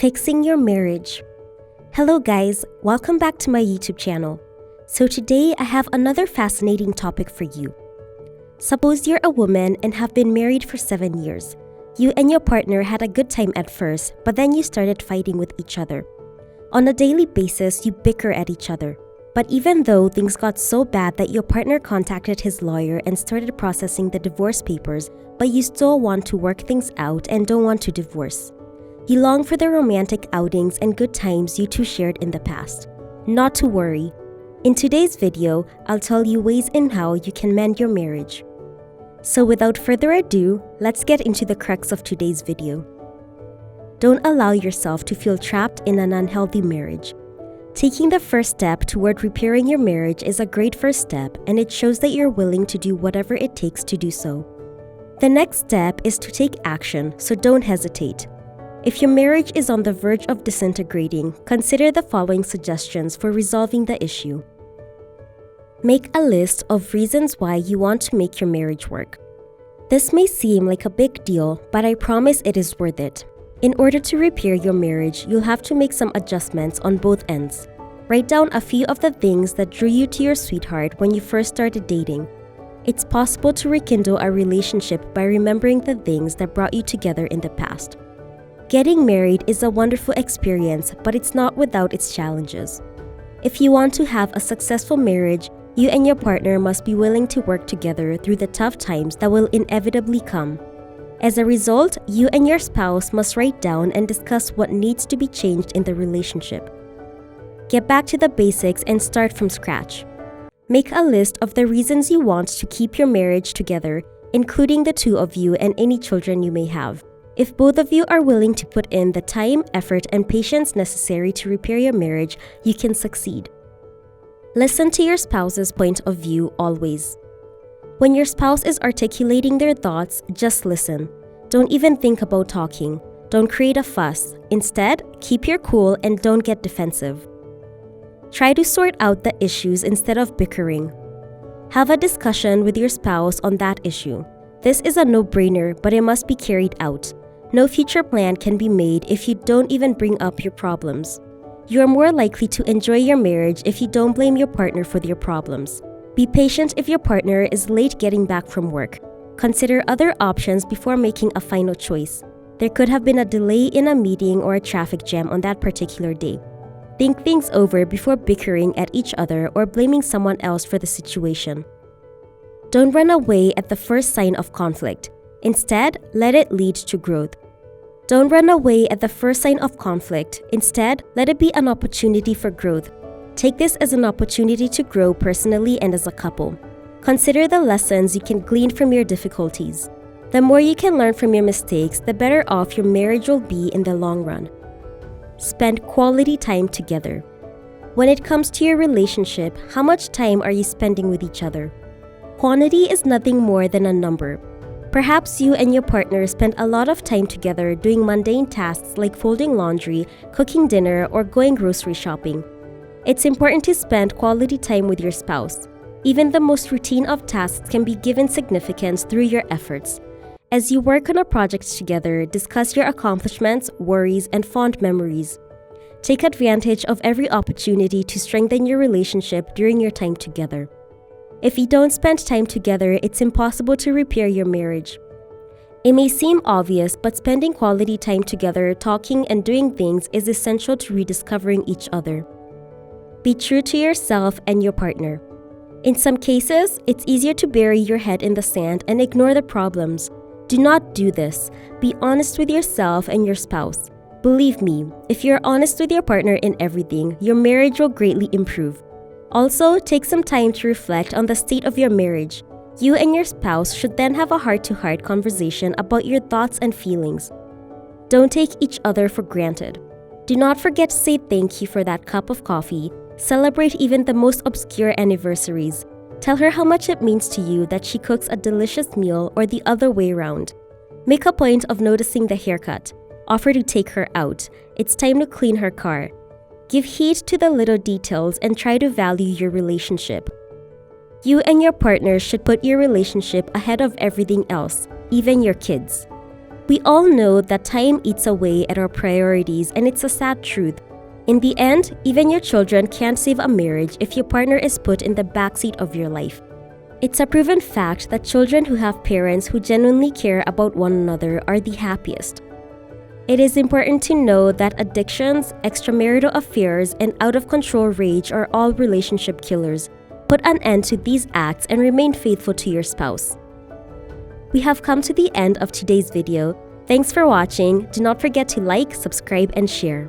Fixing your marriage. Hello guys, welcome back to my YouTube channel. So today I have another fascinating topic for you. Suppose you're a woman and have been married for 7 years. You and your partner had a good time at first, but then you started fighting with each other. On a daily basis, you bicker at each other. But even though things got so bad that your partner contacted his lawyer and started processing the divorce papers, but you still want to work things out and don't want to divorce. You long for the romantic outings and good times you two shared in the past. Not to worry. In today's video, I'll tell you ways in how you can mend your marriage. So without further ado, let's get into the crux of today's video. Don't allow yourself to feel trapped in an unhealthy marriage. Taking the first step toward repairing your marriage is a great first step, and it shows that you're willing to do whatever it takes to do so. The next step is to take action, so don't hesitate. If your marriage is on the verge of disintegrating, consider the following suggestions for resolving the issue. Make a list of reasons why you want to make your marriage work. This may seem like a big deal, but I promise it is worth it. In order to repair your marriage, you'll have to make some adjustments on both ends. Write down a few of the things that drew you to your sweetheart when you first started dating. It's possible to rekindle a relationship by remembering the things that brought you together in the past. Getting married is a wonderful experience, but it's not without its challenges. If you want to have a successful marriage, you and your partner must be willing to work together through the tough times that will inevitably come. As a result, you and your spouse must write down and discuss what needs to be changed in the relationship. Get back to the basics and start from scratch. Make a list of the reasons you want to keep your marriage together, including the two of you and any children you may have. If both of you are willing to put in the time, effort, and patience necessary to repair your marriage, you can succeed. Listen to your spouse's point of view always. When your spouse is articulating their thoughts, just listen. Don't even think about talking. Don't create a fuss. Instead, keep your cool and don't get defensive. Try to sort out the issues instead of bickering. Have a discussion with your spouse on that issue. This is a no-brainer, but it must be carried out. No future plan can be made if you don't even bring up your problems. You are more likely to enjoy your marriage if you don't blame your partner for your problems. Be patient if your partner is late getting back from work. Consider other options before making a final choice. There could have been a delay in a meeting or a traffic jam on that particular day. Think things over before bickering at each other or blaming someone else for the situation. Don't run away at the first sign of conflict. Instead, let it lead to growth. Don't run away at the first sign of conflict. Instead, let it be an opportunity for growth. Take this as an opportunity to grow personally and as a couple. Consider the lessons you can glean from your difficulties. The more you can learn from your mistakes, the better off your marriage will be in the long run. Spend quality time together. When it comes to your relationship, how much time are you spending with each other? Quantity is nothing more than a number. Perhaps you and your partner spend a lot of time together doing mundane tasks like folding laundry, cooking dinner, or going grocery shopping. It's important to spend quality time with your spouse. Even the most routine of tasks can be given significance through your efforts. As you work on a project together, discuss your accomplishments, worries, and fond memories. Take advantage of every opportunity to strengthen your relationship during your time together. If you don't spend time together, it's impossible to repair your marriage. It may seem obvious, but spending quality time together, talking and doing things is essential to rediscovering each other. Be true to yourself and your partner. In some cases, it's easier to bury your head in the sand and ignore the problems. Do not do this. Be honest with yourself and your spouse. Believe me, if you're honest with your partner in everything, your marriage will greatly improve. Also, take some time to reflect on the state of your marriage. You and your spouse should then have a heart-to-heart conversation about your thoughts and feelings. Don't take each other for granted. Do not forget to say thank you for that cup of coffee. Celebrate even the most obscure anniversaries. Tell her how much it means to you that she cooks a delicious meal or the other way around. Make a point of noticing the haircut. Offer to take her out. It's time to clean her car. Give heed to the little details and try to value your relationship. You and your partner should put your relationship ahead of everything else, even your kids. We all know that time eats away at our priorities, and it's a sad truth. In the end, even your children can't save a marriage if your partner is put in the backseat of your life. It's a proven fact that children who have parents who genuinely care about one another are the happiest. It is important to know that addictions, extramarital affairs, and out-of-control rage are all relationship killers. Put an end to these acts and remain faithful to your spouse. We have come to the end of today's video. Thanks for watching. Do not forget to like, subscribe, and share.